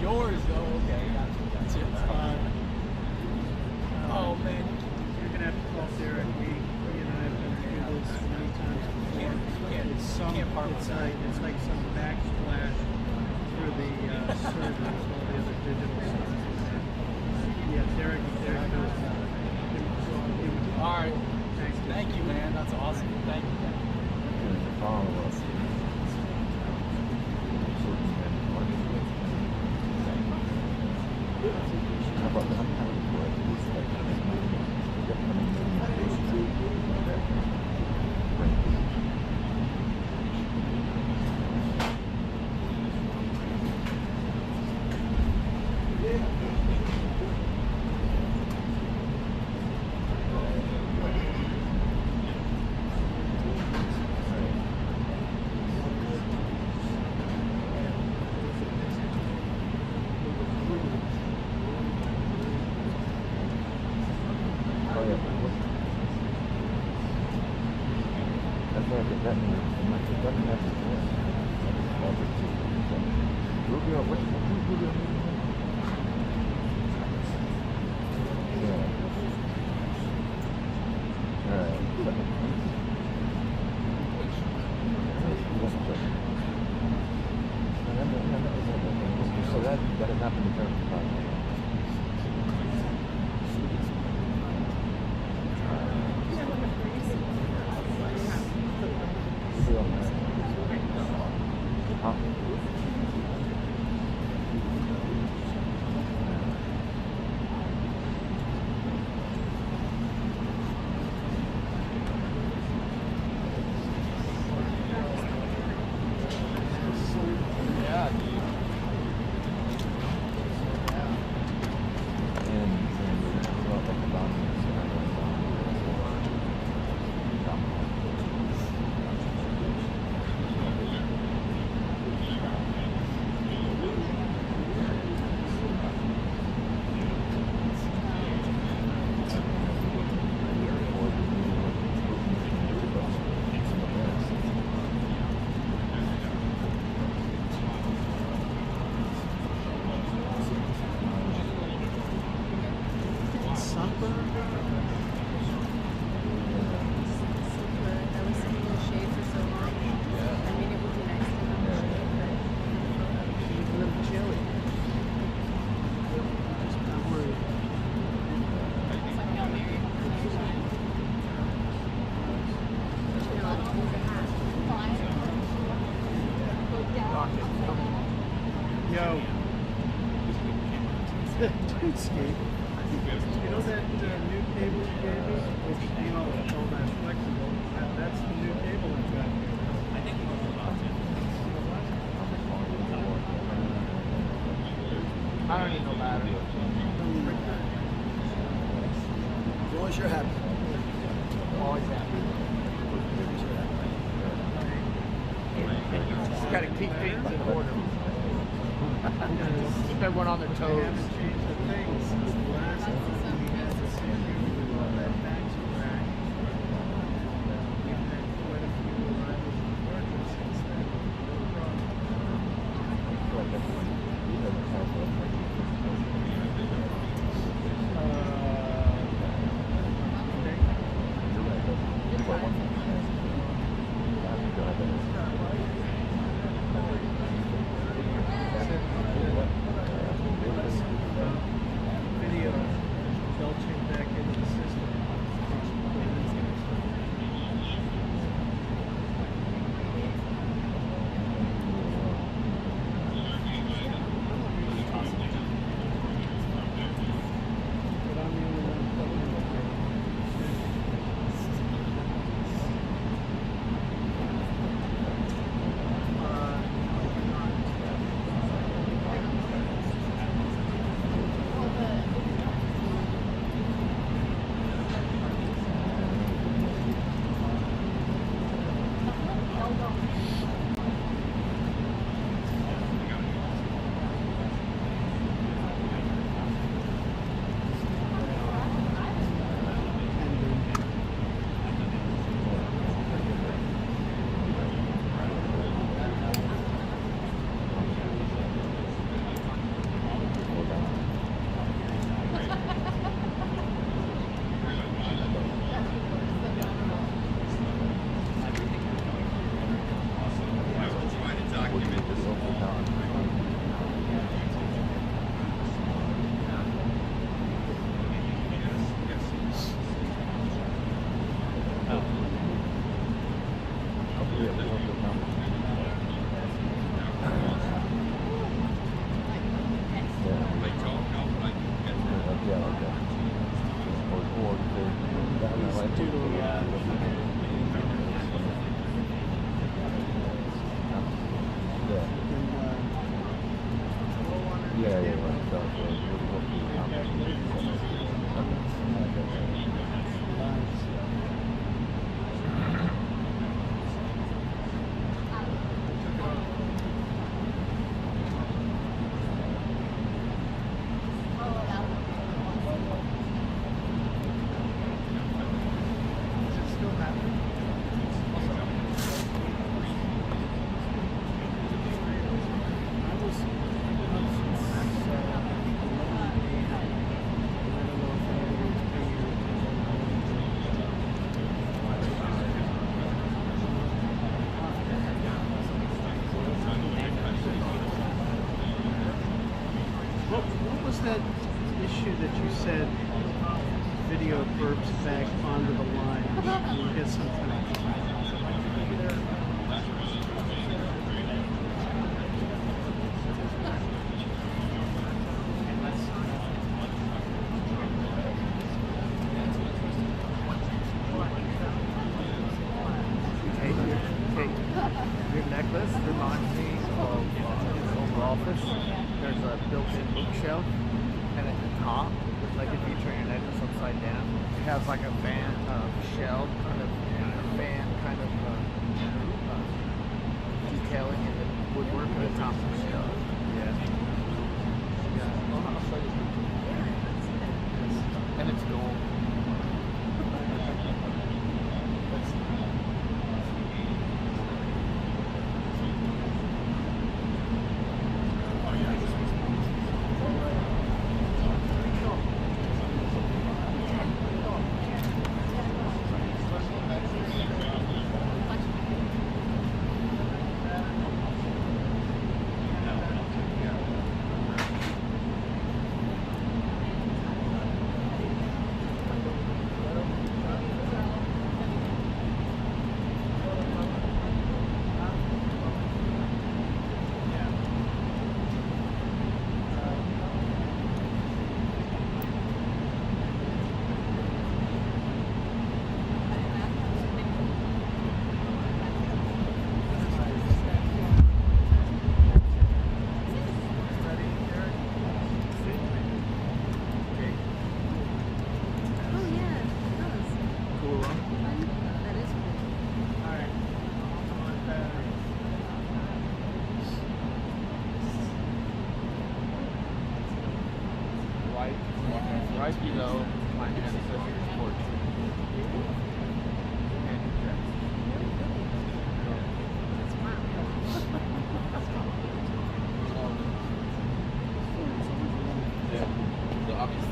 Doors, though. Okay, gotcha. Oh man, You're gonna have to call Derek. He and I have been through this many times before. It's like some backsplash through the servers, all the other digital stuff. Yeah, Derek knows that. all right. Thank you, man. That's awesome. Thank you. Follow us. How about that? So that has happened in terms of time. Yo. Dude'scape. You know that new cable you gave me? Which, you know, it's all that flexible. That's the new cable I've got here. I don't need no battery. As long as you're happy. I'm always happy. Just gotta keep things in order. Keep everyone on their They toes. haven't changed the thing since the last time we had the same with all that back-to-back. We've had quite a few arrivals and departures since then. No video. doodle. Yeah. Yeah, yeah, right. So, what do you Is it still happening? What was that issue that you said video burps back onto the line? You get some kind of Your necklace reminds me of his old office. There's a built-in bookshelf, and at the top, like if you turn your necklace upside down, it has like a fan, shell kind of, fan kind of detailing in the woodwork at the top of the shell. Yeah. Yeah. I'll show you. And it's gold. Right below my ancestors' portrait. Yeah. So obviously.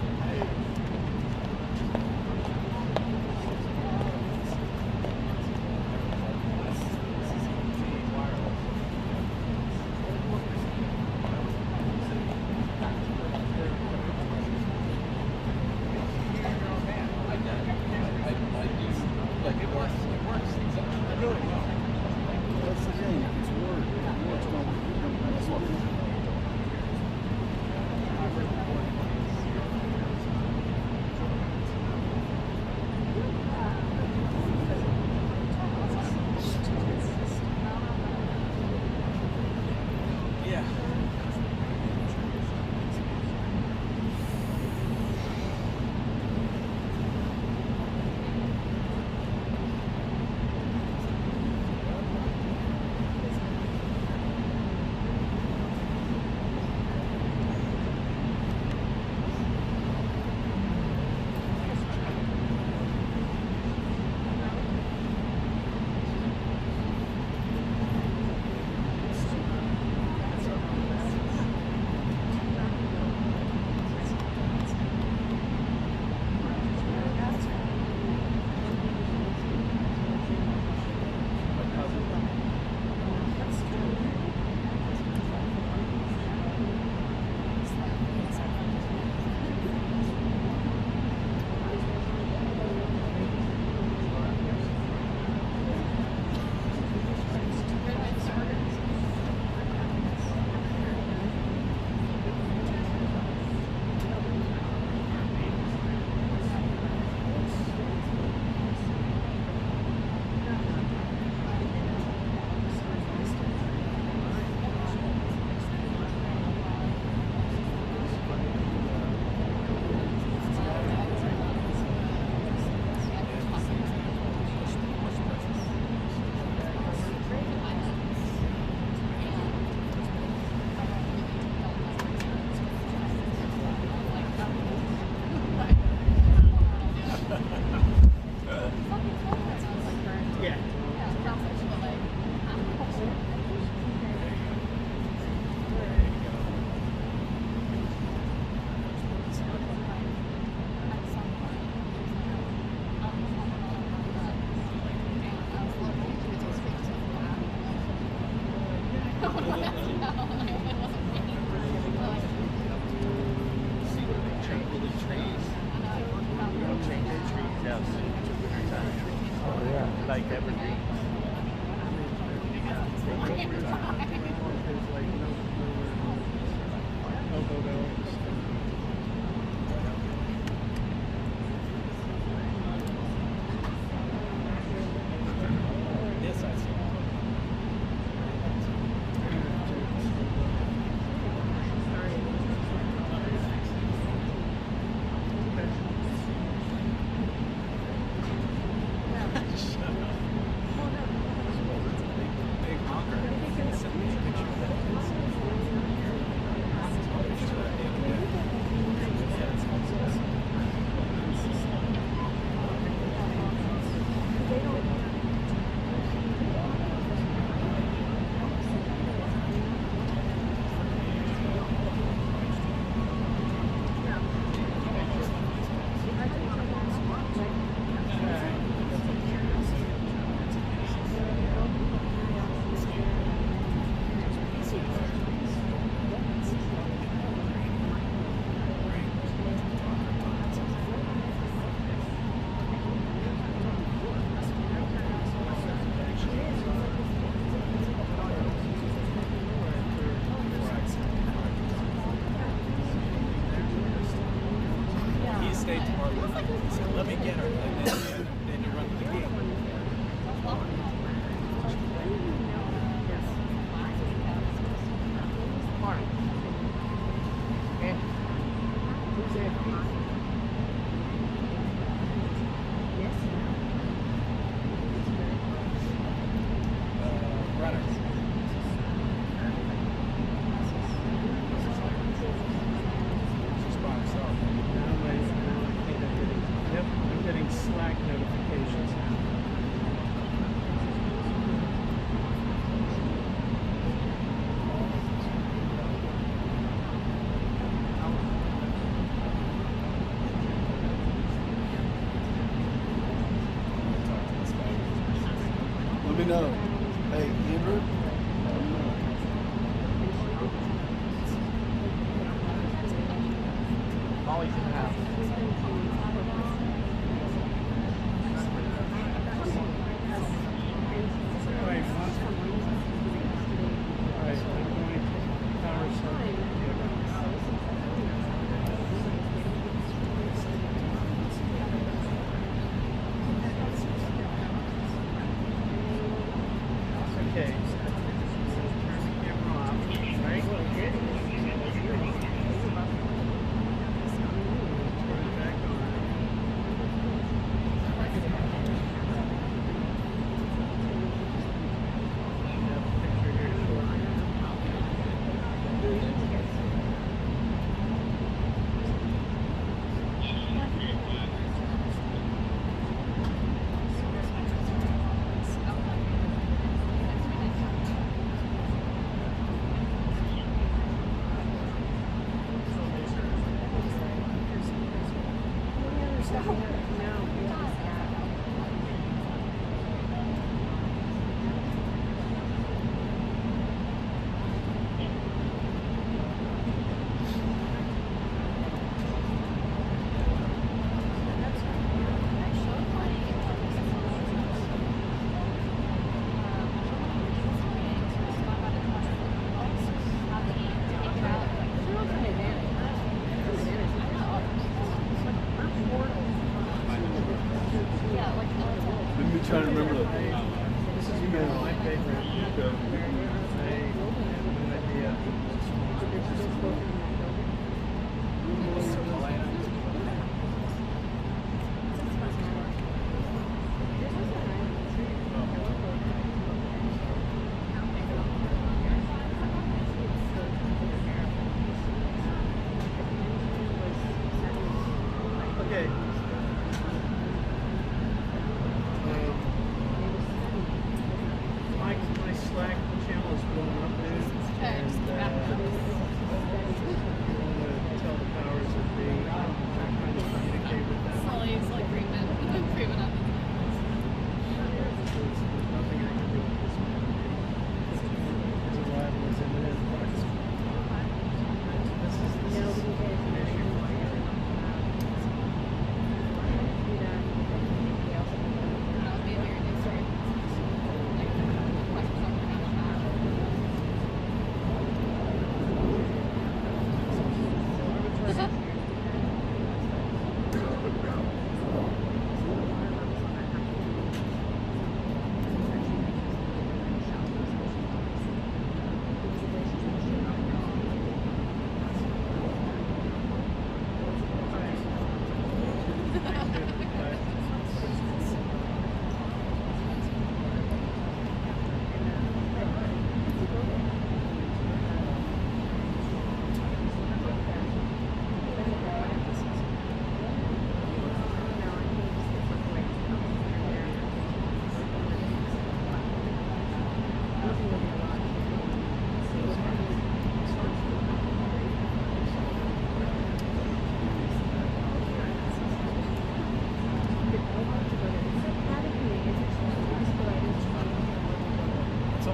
Yes. Oh, yeah. Like evergreen. This I see. Shut up. Big honker. Send me a picture of that. He stayed tomorrow. He said, let me get her. And then you run to the game. Morning. Okay. Who's AFP? Runners. Just by himself. Yep, I'm getting Slack notifications now. Let me know. Hey, Amber. Always in the house. Alright, I'm going to power Okay. Turn the camera off. Right? Turn it back on. Picture here shortly. Let me try to remember the This is my favorite. Okay. My Slack channel is blowing up, dude. And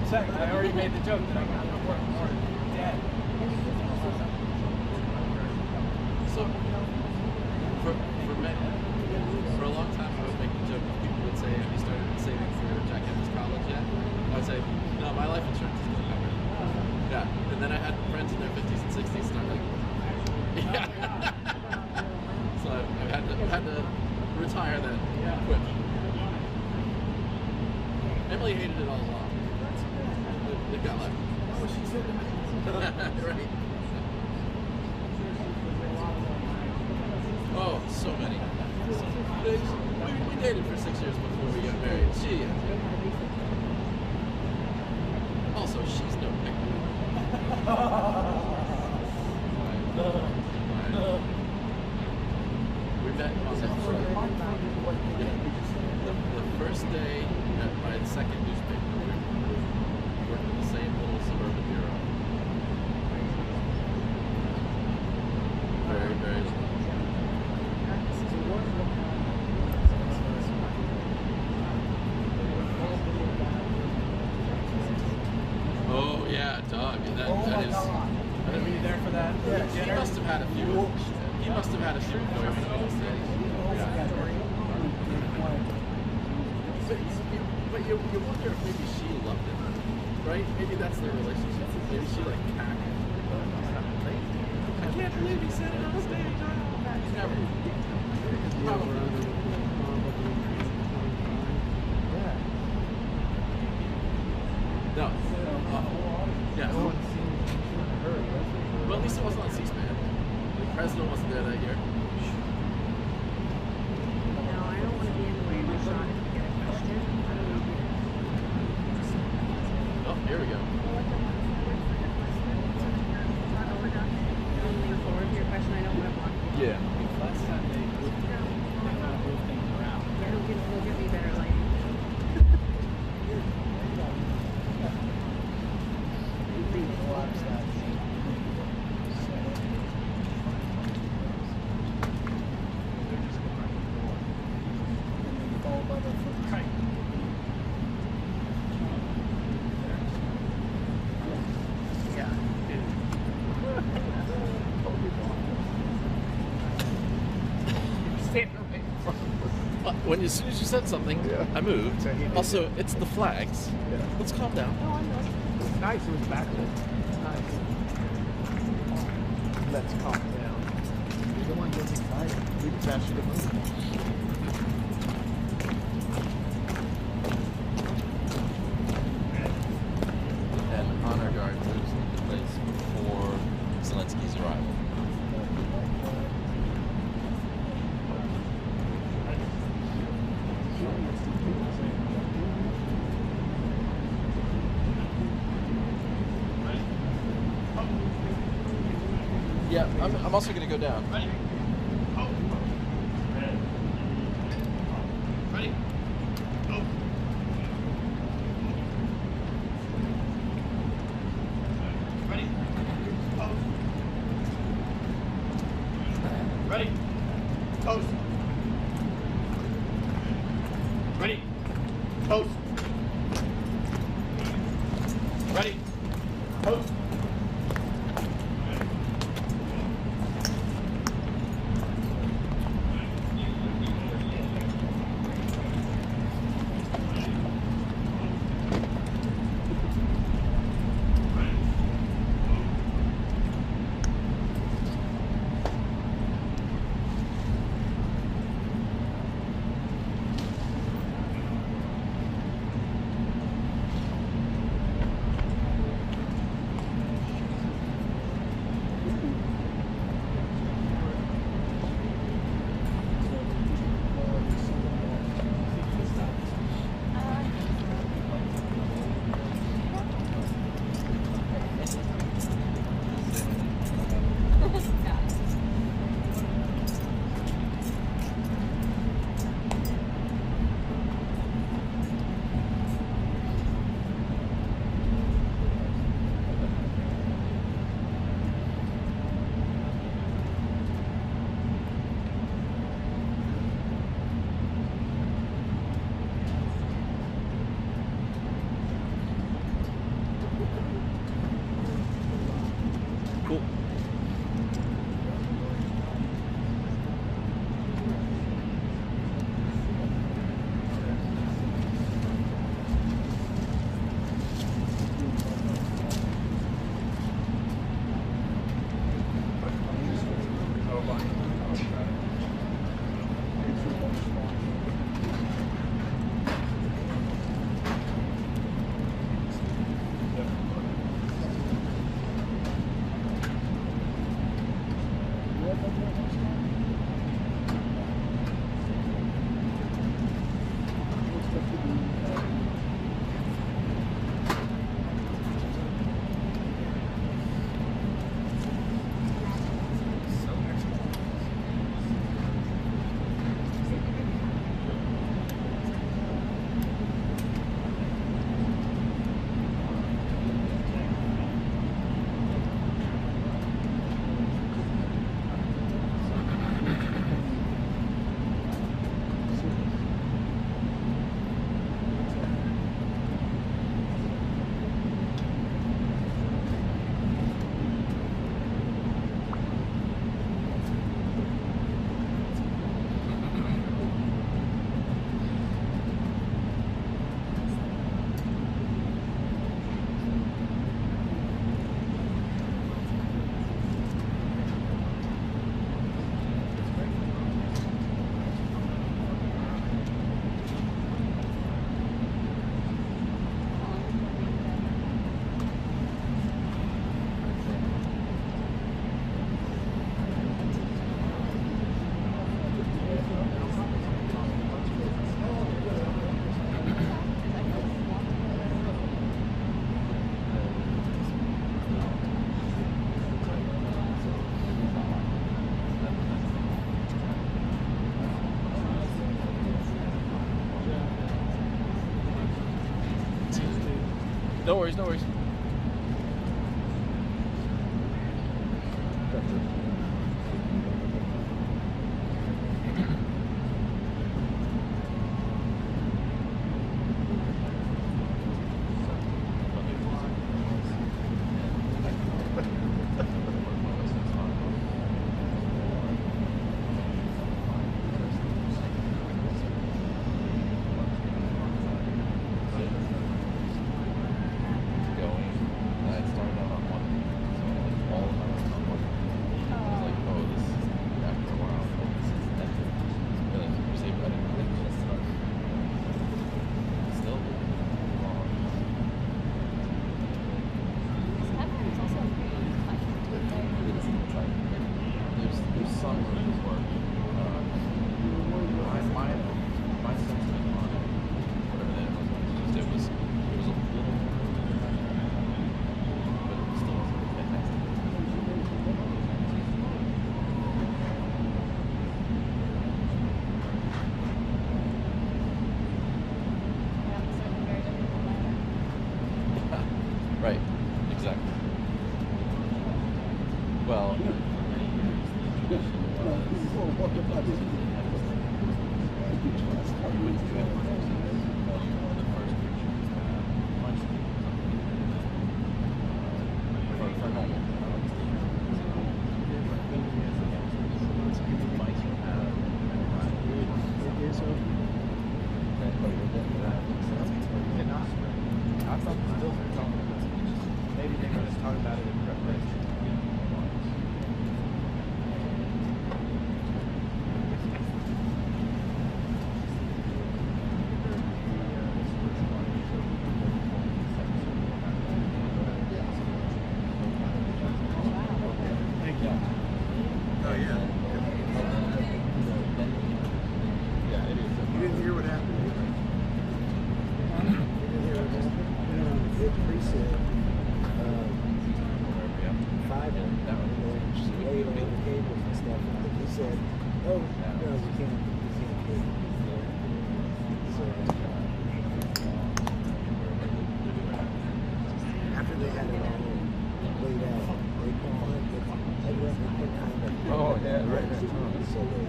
second. I already made the joke that I got to work more dead. So, for a long time, I would make the joke. People would say, "Have you started saving for Jack Evans college yet?" I would say, "No, my life insurance is going to cover it." Yeah, and then I had friends in their 50s and 60s start like, "Yeah." So I've had to retire then. Quit. Emily hated it all along. It got left. Oh, she said to me. Right. Oh, so many. We dated for 6 years before we got married. She also, she's no pick. We met on the first day at my second newspaper. We worked in the same little suburban bureau. Very, very slow. Oh yeah, Doug. That is. Were you there for that? He must have had a few. He must have had a few boyfriends. But you wonder if maybe she loved it, right? Maybe that's their relationship. Maybe she like cackled. I can't believe he said it on stage. Never. Probably. No. Yeah. Well, at least it wasn't on C-SPAN. The president wasn't there that year. No, I don't want to be in the way of my shot if you get a question. Oh, here we go. Moving forward to your question, I don't want to block you. Yeah. Last time they moved things around. Yeah, he'll give me better lighting. When as soon as you said something, I moved. Also, it's the flags. Let's calm down. It's nice. It was backlit. It's nice. Let's calm down. You're the one getting excited. We just asked you to move. And honor guard moves into place before Zelensky's arrival. Yeah, I'm also going to go down. Ready? Ready? Go. Ready? Go. Ready? Toast. Ready? Toast. Ready? Toast. No worries, no worries. Right, exactly. Well, Maybe they're going to talk about it in preparation. Oh, yeah. Yeah, it is. You didn't hear what happened, did you? You didn't hear what happened? The preset, fiber, she laid on the cables and stuff, and he said, oh, no, we can't cable. So, after they had it all laid out, they called it, they put kind of... Oh, yeah, right. So they...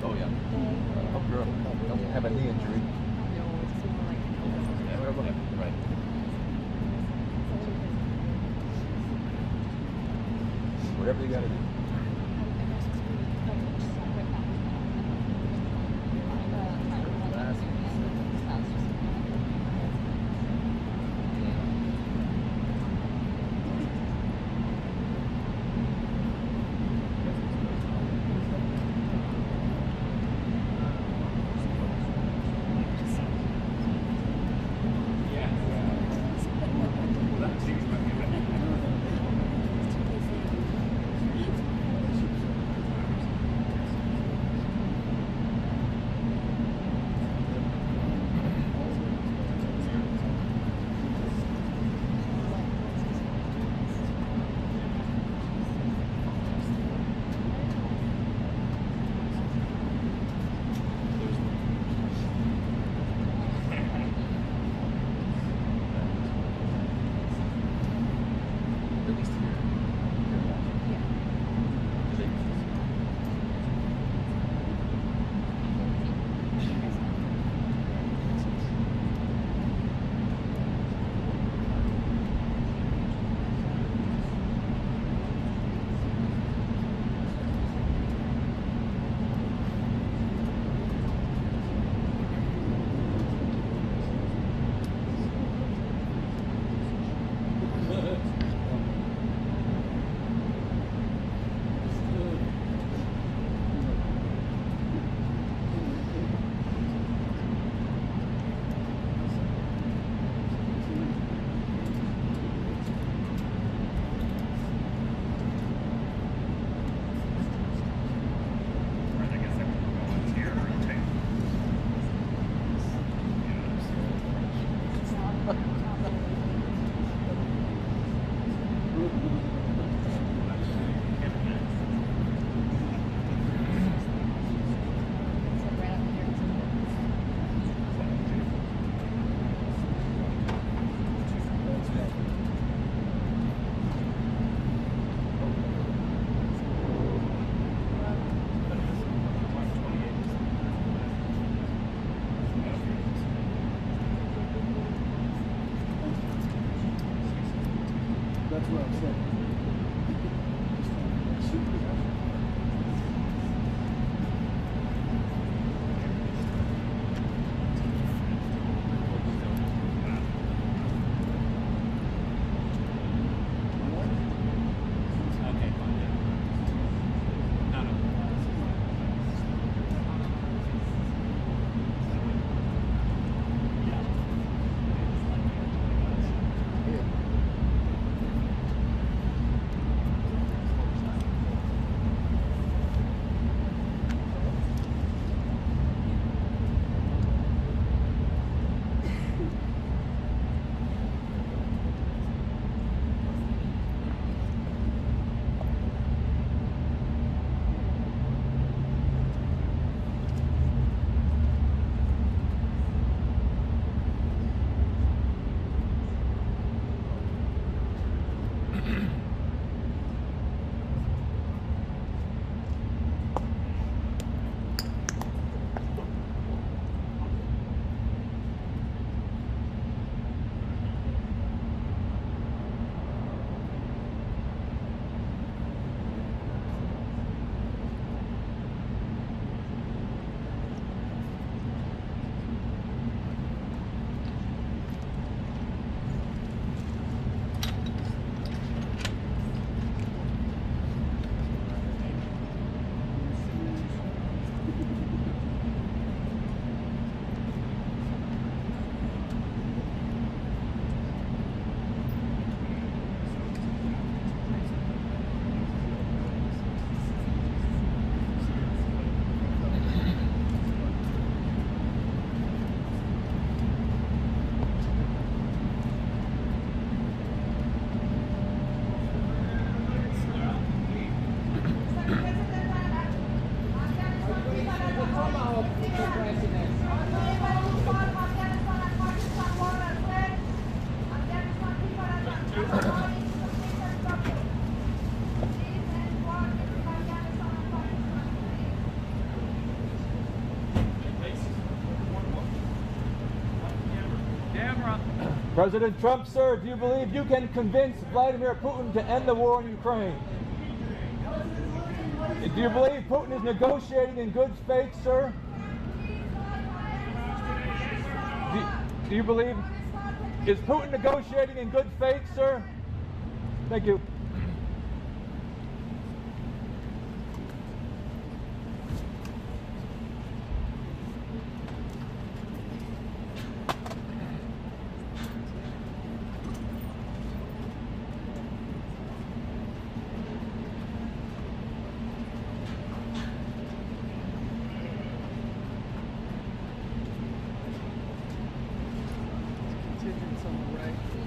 Oh, yeah. Hope girl don't have a knee injury. right. Whatever you gotta do. President Trump, sir, do you believe you can convince Vladimir Putin to end the war in Ukraine? Do you believe Putin is negotiating in good faith, sir? Do you believe, is Putin negotiating in good faith, sir? Thank you. Contingents on the right.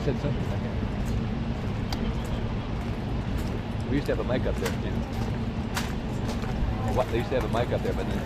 said something like that. We used to have a mic up there too. They used to have a mic up there, but then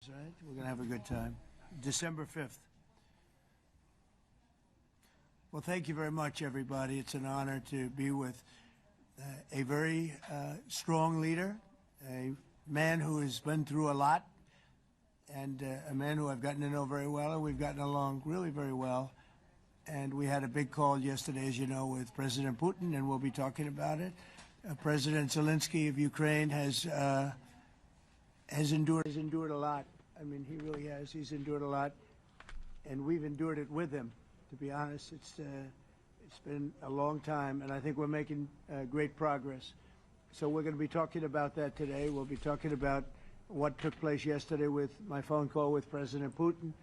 Right? We're going to have a good time. December 5th. Well, thank you very much, everybody. It's an honor to be with a very strong leader, a man who has been through a lot, and a man who I've gotten to know very well, and we've gotten along really very well. And we had a big call yesterday, as you know, with President Putin, and we'll be talking about it. President Zelensky of Ukraine has endured a lot. I mean, he really has. He's endured a lot, and we've endured it with him. To be honest, it's been a long time, and I think we're making great progress. So we're going to be talking about that today. We'll be talking about what took place yesterday with my phone call with President Putin,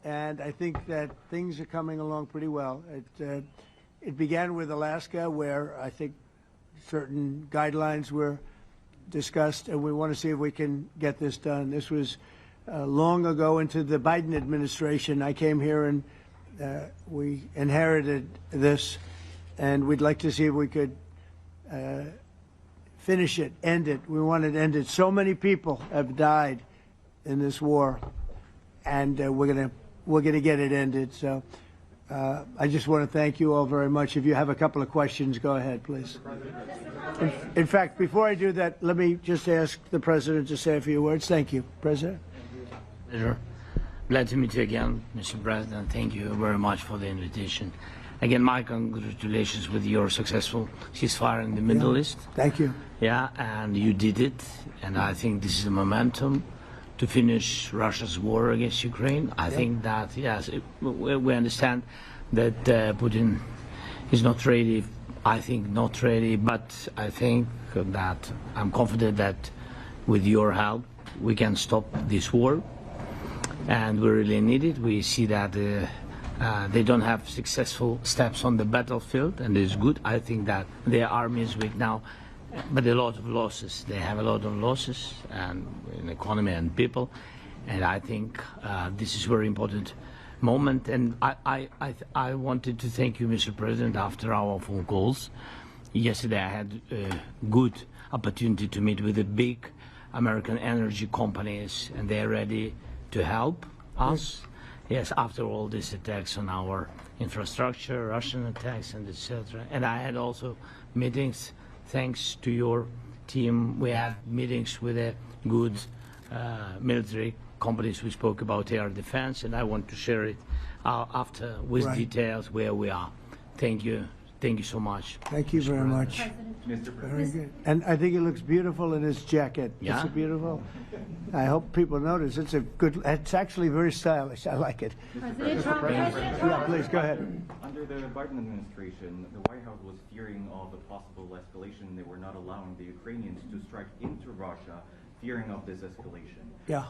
and I think that things are coming along pretty well. It began with Alaska, where I think certain guidelines were discussed, and we want to see if we can get this done. This was long ago into the Biden administration. I came here and we inherited this, and we'd like to see if we could finish it, end it. We want it ended. So many people have died in this war, and we're gonna get it ended. So I just want to thank you all very much. If you have a couple of questions, go ahead, please. In fact, before I do that, let me just ask the President to say a few words. Thank you, President. Pleasure. Glad to meet you again, Mr. President. Thank you very much for the invitation. Again, my congratulations with your successful ceasefire in the Middle East. Thank you. Yeah, and you did it, and I think this is the momentum to finish Russia's war against Ukraine. I think that, yes, we understand that Putin is not ready. I think not ready, but I think that I'm confident that with your help, we can stop this war. And we really need it. We see that they don't have successful steps on the battlefield, and it's good. I think that their army is weak now, but a lot of losses. They have a lot of losses and in economy and people, and I think this is a very important moment. And I wanted to thank you, Mr. President, after our phone calls. Yesterday I had a good opportunity to meet with the big American energy companies, and they're ready to help us. Yes, after all these attacks on our infrastructure, Russian attacks, and etc. And I had also meetings, thanks to your team. We had meetings with a good military companies. We spoke about air defense, and I want to share it after with details where we are. Thank you. Thank you so much. Thank you very much. Very good. And I think it looks beautiful in his jacket. Yeah. It's beautiful. I hope people notice. It's a good. It's actually very stylish. I like it. President Trump. Yeah, please go ahead. Under the Biden administration, the White House was fearing of a possible escalation. They were not allowing the Ukrainians to strike into Russia, fearing of this escalation. Yeah.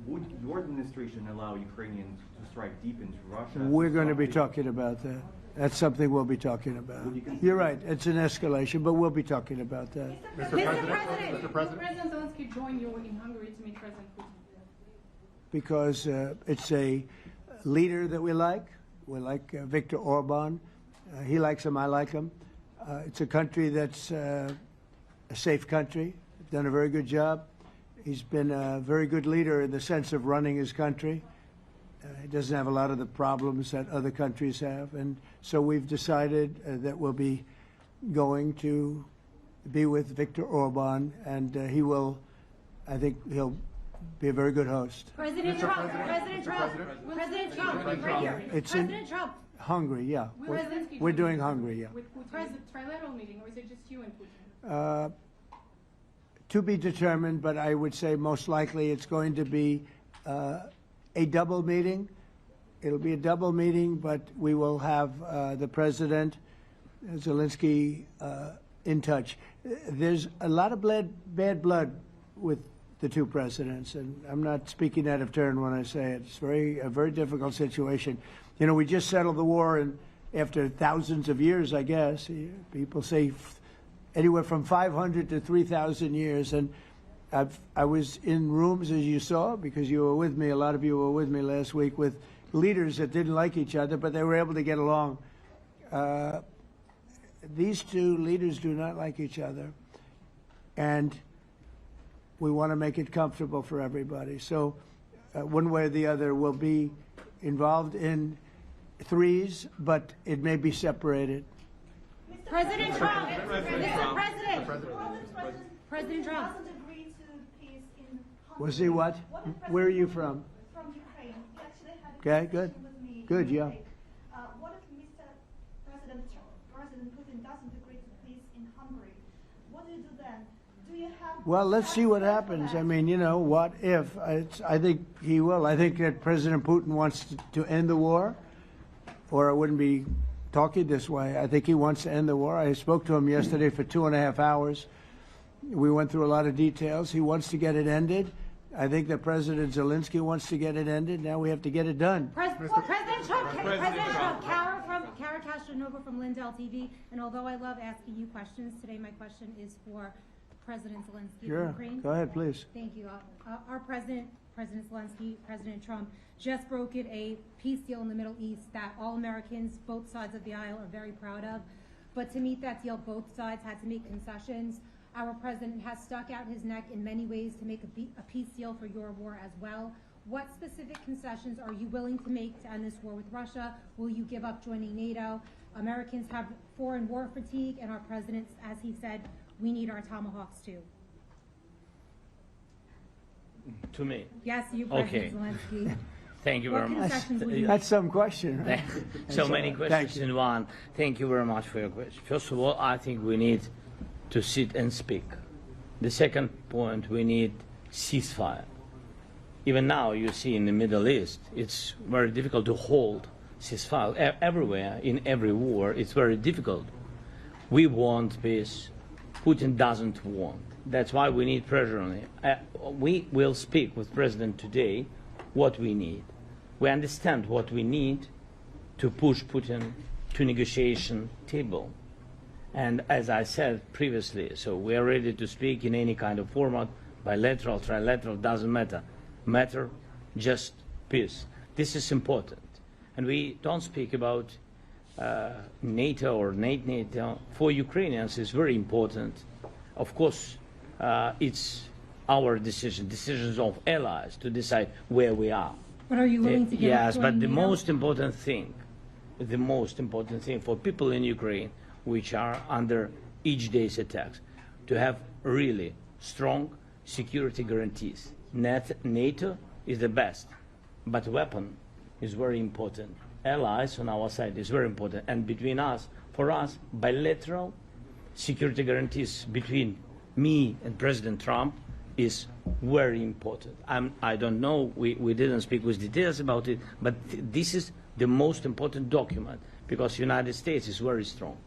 Would your administration allow Ukrainians to strike deep into Russia? We're going to be talking about that. That's something we'll be talking about. You're right. It's an escalation, but we'll be talking about that. Mr. President. Will President Zelensky join you in Hungary to meet President Putin? Because it's a leader that we like. We like Viktor Orban. He likes him. I like him. It's a country that's a safe country. Done a very good job. He's been a very good leader in the sense of running his country. He doesn't have a lot of the problems that other countries have. And so we've decided that we'll be going to be with Viktor Orban, and he will, I think he'll be a very good host. President Trump. President Trump. President Trump. Right here. It's President Trump. Hungary, yeah. We're doing Hungary, yeah. With Putin, is it a trilateral meeting, or is it just you and Putin? To be determined, but I would say most likely it's going to be a double meeting. It'll be a double meeting, but we will have the President, Zelensky, in touch. There's a lot of bad blood with the two presidents, and I'm not speaking out of turn when I say it. It's a very difficult situation. You know, we just settled the war, and after thousands of years, I guess. People say anywhere from 500 to 3,000 years, and I was in rooms, as you saw, because you were with me, a lot of you were with me last week, with leaders that didn't like each other, but they were able to get along. These two leaders do not like each other, and we want to make it comfortable for everybody. So one way or the other, will be involved in threes, but it may be separated. President Trump. President Trump. Was he what? Where are you from? From Ukraine. He actually had a Okay, good. conversation with me. Good, yeah. What if Mr. President Putin doesn't agree to peace in Hungary? What do you do then? Do you have? Well, let's see what happens. I mean, you know, what if? I think he will. I think that President Putin wants to end the war, or I wouldn't be talking this way. I think he wants to end the war. I spoke to him yesterday for 2.5 hours. We went through a lot of details. He wants to get it ended. I think that President Zelensky wants to get it ended. Now we have to get it done. President Trump. Kara Castronova from Lindell TV. And although I love asking you questions, today my question is for President Zelensky Sure. of Ukraine. Go ahead, please. Thank you. Our President Zelensky, President Trump, just brokered a peace deal in the Middle East that all Americans, both sides of the aisle, are very proud of. But to meet that deal, both sides had to make concessions. Our president has stuck out his neck in many ways to make a peace deal for your war as well. What specific concessions are you willing to make to end this war with Russia? Will you give up joining NATO? Americans have foreign war fatigue, and our president, as he said, we need our tomahawks too. To me. Yes, you, Okay. President Zelensky. Thank you What very much. concessions will you That's some question, right? So many questions in one. Thank you very much for your question. First of all, I think we need to sit and speak. The second point, we need ceasefire. Even now, you see in the Middle East, it's very difficult to hold ceasefire. Everywhere, in every war, it's very difficult. We want peace. Putin doesn't want. That's why we need pressure on him. We will speak with President today what we need. We understand what we need to push Putin to negotiation table. And as I said previously, so we are ready to speak in any kind of format, bilateral, trilateral, doesn't matter. Matter just peace. This is important. And we don't speak about NATO or NATO. For Ukrainians, it's very important. Of course, it's our decision, decisions of allies to decide where we are. But are you willing to give up Yes, but joining the NATO? most important thing for people in Ukraine, which are under each day's attacks, to have really strong security guarantees. NATO is the best, but weapon is very important. Allies on our side is very important. And between us, for us, bilateral security guarantees between me and President Trump is very important. I don't know, we didn't speak with details about it, but this is the most important document because the United States is very strong.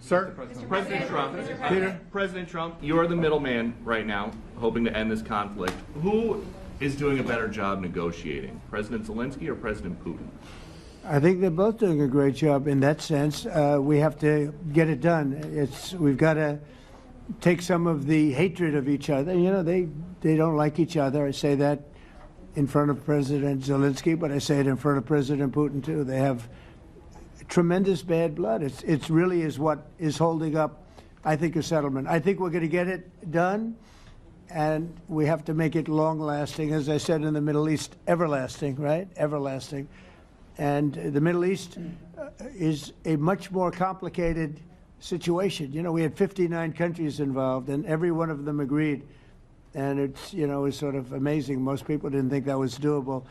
Sir, President Trump, you are the middleman right now, hoping to end this conflict. Who is doing a better job negotiating, President Zelensky or President Putin? I think they're both doing a great job in that sense. We have to get it done. We've got to take some of the hatred of each other. You know, they don't like each other. I say that in front of President Zelensky, but I say it in front of President Putin too. They have tremendous bad blood. It's really is what is holding up, I think, a settlement. I think we're going to get it done, and we have to make it long-lasting. As I said in the Middle East, everlasting, right? Everlasting. And the Middle East is a much more complicated situation. You know, we had 59 countries involved, and every one of them agreed. And it's, you know, it's sort of amazing. Most people didn't think that was doable.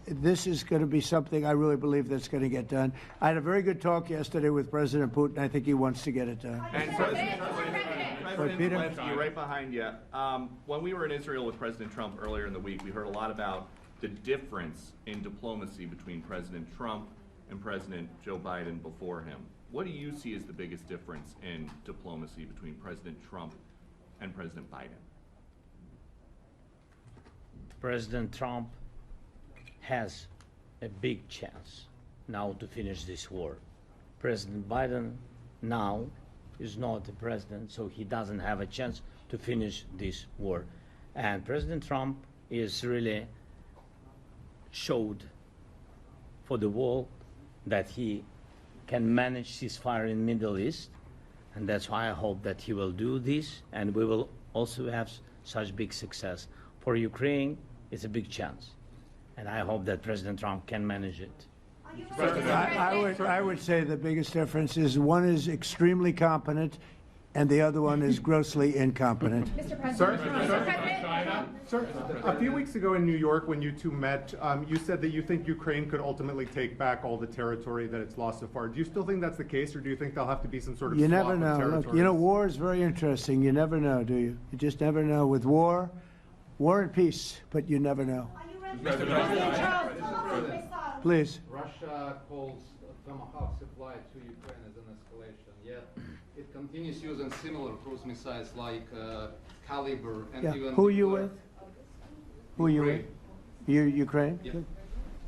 This is going to be something I really believe that's going to get done. I had a very good talk yesterday with President Putin. I think he wants to get it done. And President Zelensky, right behind you. When we were in Israel with President Trump earlier in the week, we heard a lot about the difference in diplomacy between President Trump and President Joe Biden before him. What do you see as the biggest difference in diplomacy between President Trump and President Biden? President Trump has a big chance now to finish this war. President Biden now is not the president, so he doesn't have a chance to finish this war. And President Trump is really showed for the world that he can manage ceasefire in Middle East, and that's why I hope that he will do this, and we will also have such big success. For Ukraine, it's a big chance. And I hope that President Trump can manage it. I would say the biggest difference is one is extremely competent and the other one is grossly incompetent. Sir, a few weeks ago in New York when you two met, you said that you think Ukraine could ultimately take back all the territory that it's lost so far. Do you still think that's the case, or do you think there'll have to be some sort of You swap never of know. territories? Look, you know, war is very interesting. You never know, do you? You just never know. With war and peace, but you never know. Please. Russia calls Tomahawk supply to Ukraine as an escalation, yet it continues using similar cruise missiles like Caliber and Yeah. even... Who are you with? Who are you with? You, Ukraine? Yeah.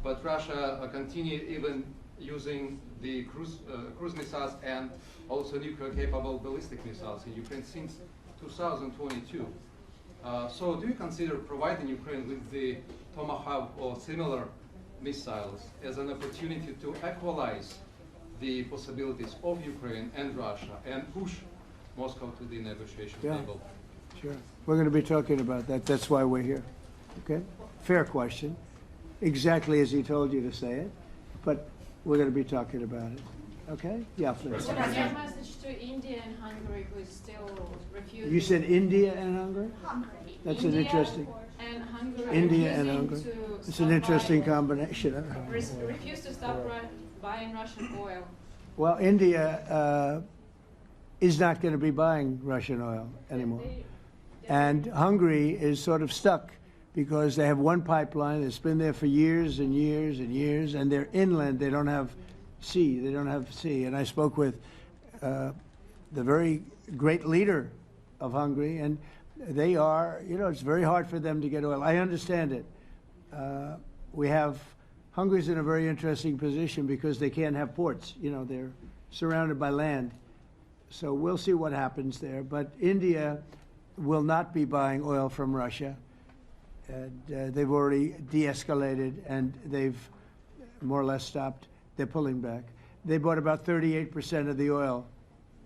But Russia continue even using the cruise missiles and also nuclear-capable ballistic missiles in Ukraine since 2022. So do you consider providing Ukraine with the Tomahawk or similar missiles as an opportunity to equalize the possibilities of Ukraine and Russia and push Moscow to the negotiation table? Sure. We're going to be talking about that. That's why we're here. Okay? Fair question. Exactly as he told you to say it. But we're going to be talking about it. Okay? Yeah, please. What is your message to India and Hungary, who is still refusing? You said India and Hungary? That's an interesting. And Hungary. India and Hungary. It's an interesting combination. Refuse to stop buying Russian oil. Well, India is not going to be buying Russian oil anymore. And Hungary is sort of stuck because they have one pipeline that's been there for years and years and years, and they're inland. They don't have sea. They don't have sea. And I spoke with the very great leader of Hungary, and they are, you know, it's very hard for them to get oil. I understand it. Hungary's in a very interesting position because they can't have ports. You know, they're surrounded by land. So we'll see what happens there. But India will not be buying oil from Russia. And they've already de-escalated, and they've more or less stopped. They're pulling back. They bought about 38% of the oil,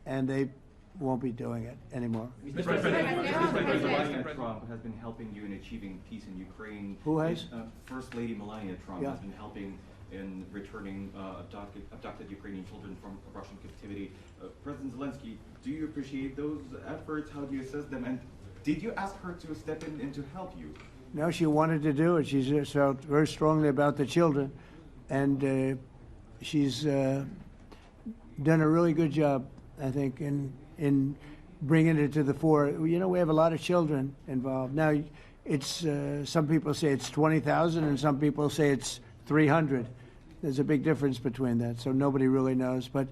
and they won't be doing it anymore. Mr. President Trump has been helping you in achieving peace in Ukraine. Who has? First Lady Melania Trump has been helping in returning abducted Ukrainian children from Russian captivity. President Zelensky, do you appreciate those efforts? How do you assess them? And did you ask her to step in and to help you? No, she wanted to do it. She felt very strongly about the children, and she's done a really good job, I think, in bringing it to the fore. You know, we have a lot of children involved. Now, it's some people say it's 20,000 and some people say it's 300. There's a big difference between that, so nobody really knows. But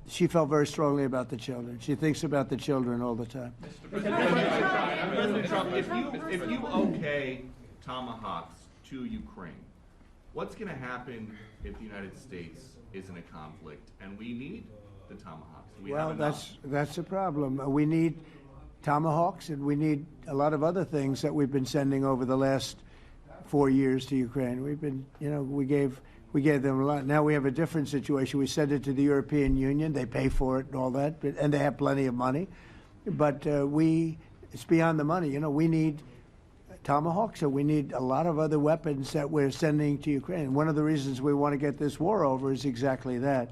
she felt very strongly about the children. She thinks about the children all the time. President Trump, if you okay Tomahawks to Ukraine, what's going to happen if the United States is in a conflict and we need the Tomahawks? Well, that's a problem. We need Tomahawks, and we need a lot of other things that we've been sending over the last 4 years to Ukraine. We've been, you know, we gave them a lot. Now we have a different situation. We send it to the European Union. They pay for it and all that, and they have plenty of money. But it's beyond the money. You know, we need Tomahawks, and we need a lot of other weapons that we're sending to Ukraine. One of the reasons we want to get this war over is exactly that.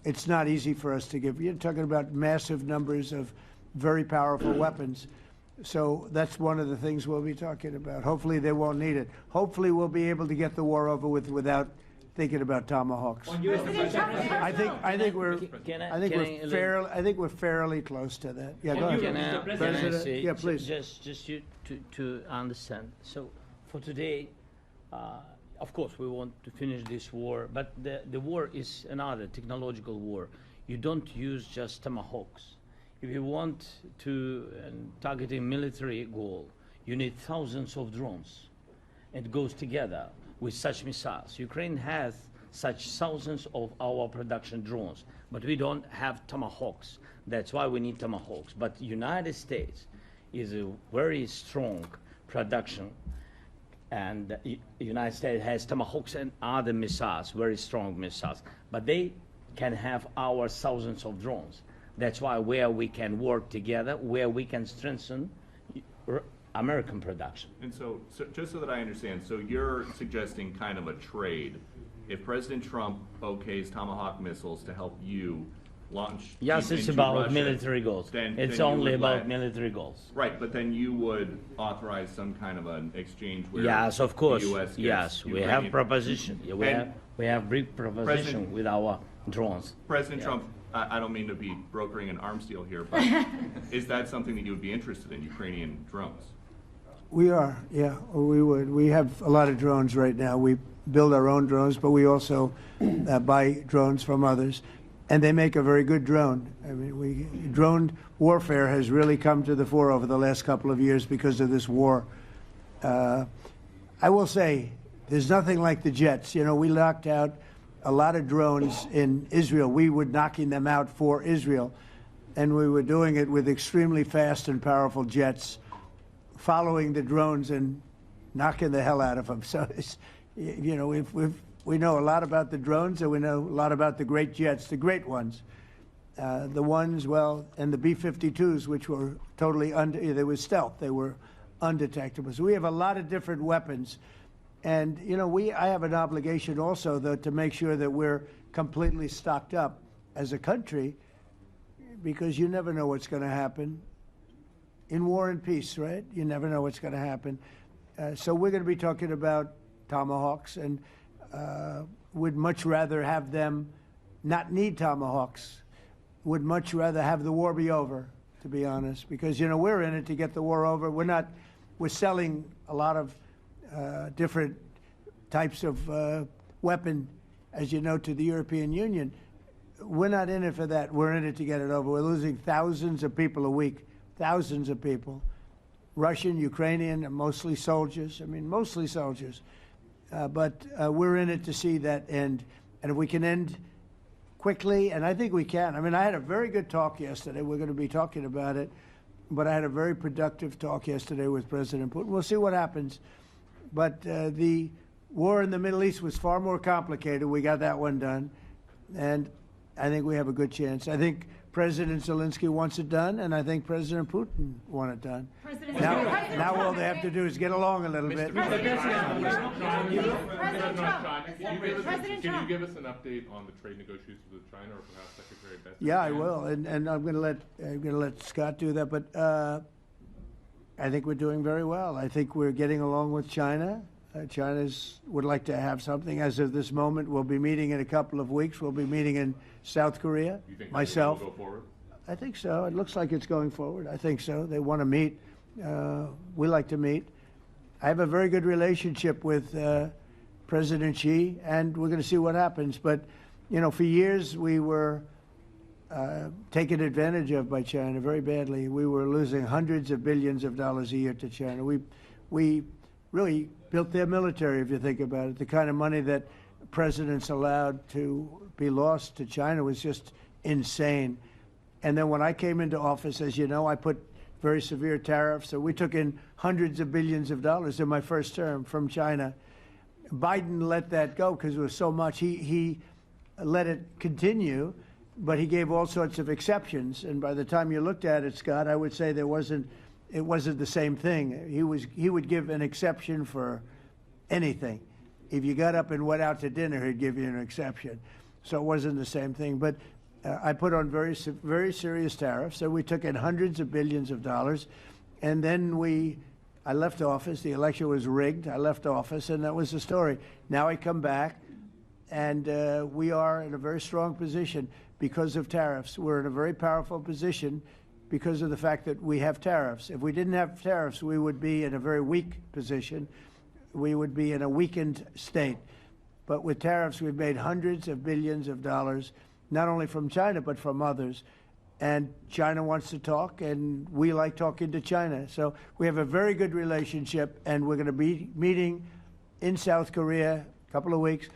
It's not easy for us to give. You're talking about massive numbers of very powerful weapons. So that's one of the things we'll be talking about. Hopefully they won't need it. Hopefully we'll be able to get the war over with without thinking about Tomahawks. I think we're fairly close to that. Yeah, go ahead. Can I say, yeah, please. Just to understand. So for today, of course, we want to finish this war, but the war is another technological war. You don't use just Tomahawks. If you want to target a military goal, you need thousands of drones. It goes together with such missiles. Ukraine has such thousands of our production drones, but we don't have Tomahawks. That's why we need Tomahawks. But United States is a very strong production, and the United States has Tomahawks and other missiles, very strong missiles, but they can have our thousands of drones. That's why where we can work together, where we can strengthen American production. And so just so that I understand, so you're suggesting kind of a trade. If President Trump okays Tomahawk missiles to help you launch Yes, it's into about Russia, military goals. It's you only would about military goals. Right, but then you would authorize some kind of an exchange where Yes, of course. the U.S. gets Yes, we Ukrainian- have proposition. Yeah, we have big proposition with our drones. President Trump, I don't mean to be brokering an arms deal here, but is that something that you would be interested in, Ukrainian drones? We are, yeah, we would. We have a lot of drones right now. We build our own drones, but we also buy drones from others, and they make a very good drone. I mean, drone warfare has really come to the fore over the last couple of years because of this war. I will say, there's nothing like the jets. You know, we knocked out a lot of drones in Israel. We were knocking them out for Israel, and we were doing it with extremely fast and powerful jets, following the drones and knocking the hell out of them. So, it's, you know, we know a lot about the drones, and we know a lot about the great jets, the great ones. The ones, well, and the B-52s, which were totally they were stealth. They were undetectable. So we have a lot of different weapons. And, you know, I have an obligation also, though, to make sure that we're completely stocked up as a country, because you never know what's going to happen. In war and peace, right? You never know what's going to happen. So we're going to be talking about Tomahawks, and would much rather have them not need Tomahawks. Would much rather have the war be over, to be honest, because, you know, we're in it to get the war over. We're selling a lot of different types of weapon, as you know, to the European Union. We're not in it for that. We're in it to get it over. We're losing thousands of people a week, thousands of people, Russian, Ukrainian, and mostly soldiers. I mean, mostly soldiers. But we're in it to see that end. And if we can end quickly, and I think we can. I mean, I had a very good talk yesterday. We're going to be talking about it. But I had a very productive talk yesterday with President Putin. We'll see what happens. But the war in the Middle East was far more complicated. We got that one done. And I think we have a good chance. I think President Zelensky wants it done, and I think President Putin wants it done. Now all they have to do is get along a little bit. Can you give us an update on the trade negotiations with China, or perhaps Secretary Bessent? Yeah, I will, and I'm going to let Scott do that. But I think we're doing very well. I think we're getting along with China. China would like to have something. As of this moment, we'll be meeting in a couple of weeks. We'll be meeting in South Korea. You think myself. will go forward? I think so. It looks like it's going forward. I think so. They want to meet. We like to meet. I have a very good relationship with President Xi, and we're going to see what happens. But, you know, for years we were taken advantage of by China very badly. We were losing hundreds of billions of dollars a year to China. We really built their military, if you think about it. The kind of money that presidents allowed to be lost to China was just insane. And then when I came into office, as you know, I put very severe tariffs. So we took in hundreds of billions of dollars in my first term from China. Biden let that go because it was so much. He let it continue, but he gave all sorts of exceptions. And by the time you looked at it, Scott, I would say it wasn't the same thing. He would give an exception for anything. If you got up and went out to dinner, he'd give you an exception. So it wasn't the same thing. But I put on very serious tariffs. So we took in hundreds of billions of dollars. And then I left office. The election was rigged. I left office, and that was the story. Now I come back, and we are in a very strong position because of tariffs. We're in a very powerful position because of the fact that we have tariffs. If we didn't have tariffs, we would be in a very weak position. We would be in a weakened state. But with tariffs, we've made hundreds of billions of dollars, not only from China, but from others. And China wants to talk, and we like talking to China. So we have a very good relationship, and we're going to be meeting in South Korea a couple of weeks.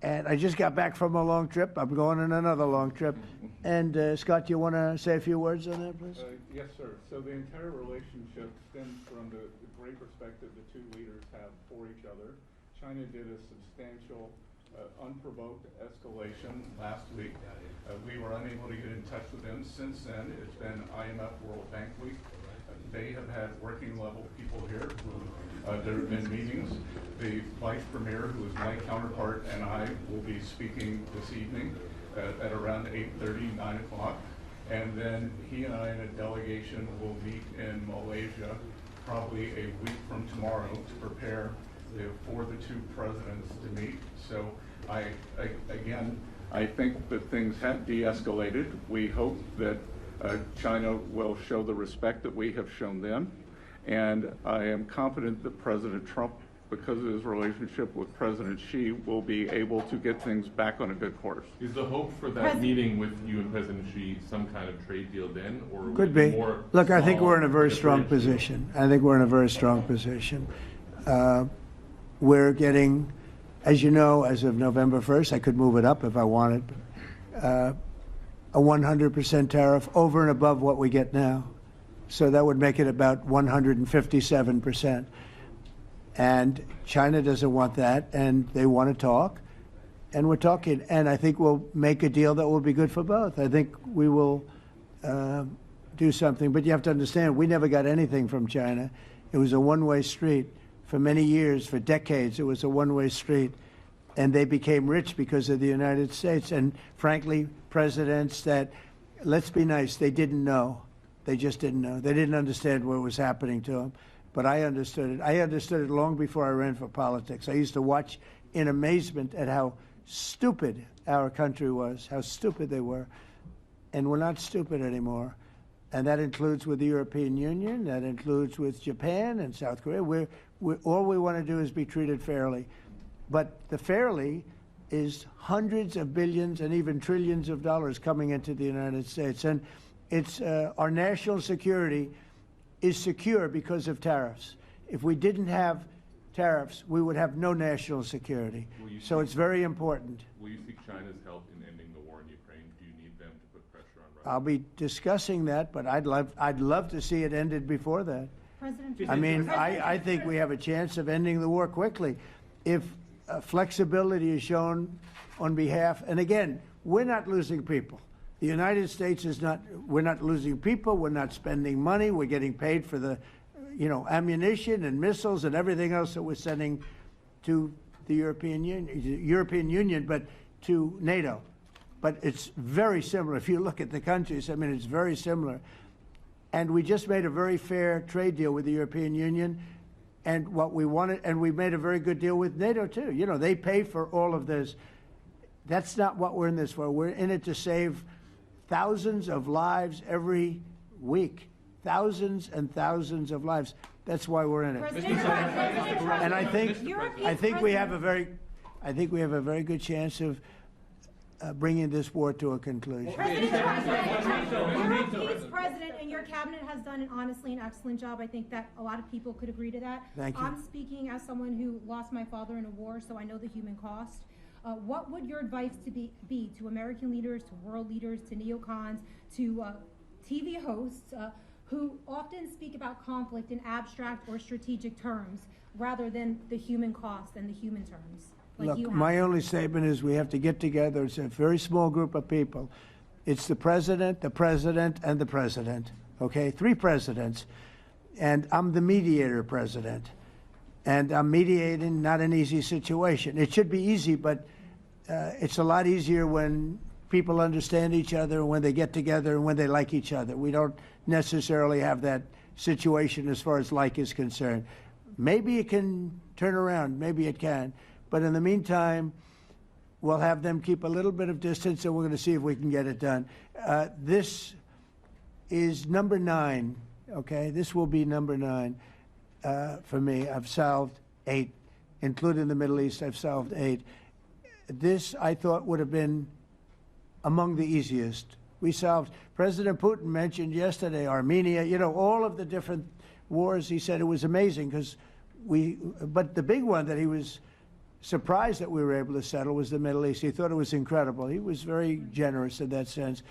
And I just got back from a long trip. I'm going on another long trip. And Scott, do you want to say a few words on that, please? Yes, sir. So the entire relationship stems from the great respect that the two leaders have for each other. China did a substantial, unprovoked escalation last week. We were unable to get in touch with them since then. It's been IMF World Bank Week. they have had working level people here who there have been meetings. The vice premier, who is my counterpart, and I will be speaking this evening at around 8:30, 9 o'clock. And then he and I and a delegation will meet in Malaysia probably a week from tomorrow to prepare for the two presidents to meet. So I think that things have de-escalated. We hope that China will show the respect that we have shown them. And I am confident that President Trump, because of his relationship with President Xi, will be able to get things back on a good course. Is the hope for that meeting with you and President Xi some kind of trade deal then, or Could be. More Look, I think we're in a very strong position. I think we're in a very strong position. We're getting, as you know, as of November 1st, I could move it up if I wanted, a 100% tariff over and above what we get now. So that would make it about 157%. And China doesn't want that, and they want to talk, and we're talking. And I think we'll make a deal that will be good for both. I think we will do something. But you have to understand, we never got anything from China. It was a one-way street. For many years, for decades, it was a one-way street. And they became rich because of the United States. And frankly, presidents that, let's be nice, they didn't know. They just didn't know. They didn't understand what was happening to them. But I understood it. I understood it long before I ran for politics. I used to watch in amazement at how stupid our country was, how stupid they were. And we're not stupid anymore. And that includes with the European Union. That includes with Japan and South Korea. All we want to do is be treated fairly. But the fairly is hundreds of billions and even trillions of dollars coming into the United States. And it's our national security is secure because of tariffs. If we didn't have tariffs, we would have no national security. So it's very important. Will you seek China's help in ending the war in Ukraine? Do you need them to put pressure on Russia? I'll be discussing that, but I'd love to see it ended before that. I mean, I think we have a chance of ending the war quickly if flexibility is shown on behalf. And again, we're not losing people. The United States is not. We're not losing people. We're not spending money. We're getting paid for the, ammunition and missiles and everything else that we're sending to the European Union, but to NATO. But it's very similar. If you look at the countries, I mean, it's very similar. And we just made a very fair trade deal with the European Union, and what we wanted, and we made a very good deal with NATO too. They pay for all of this. That's not what we're in this for. We're in it to save thousands of lives every week, thousands and thousands of lives. That's why we're in it. And I think we have a very good chance of bringing this war to a conclusion. Europe's president and your cabinet has done honestly an excellent job. I think that a lot of people could agree to that. Thank you. I'm speaking as someone who lost my father in a war, so I know the human cost. What would your advice be to American leaders, to world leaders, to neocons, to TV hosts who often speak about conflict in abstract or strategic terms rather than the human cost and the human terms? Look, my only statement is we have to get together. It's a very small group of people. It's the president, and the president. Okay, 3 presidents. And I'm the mediator president. And I'm mediating not an easy situation. It should be easy, but it's a lot easier when people understand each other, when they get together, and when they like each other. We don't necessarily have that situation as far as like is concerned. Maybe it can turn around. Maybe it can. But in the meantime, we'll have them keep a little bit of distance, and we're going to see if we can get it done. This is number 9, okay? This will be number 9 for me. I've solved 8, including the Middle East. I've solved 8. This, I thought, would have been among the easiest. We solved, President Putin mentioned yesterday Armenia, all of the different wars. He said it was amazing but the big one that he was surprised that we were able to settle was the Middle East. He thought it was incredible. He was very generous in that sense.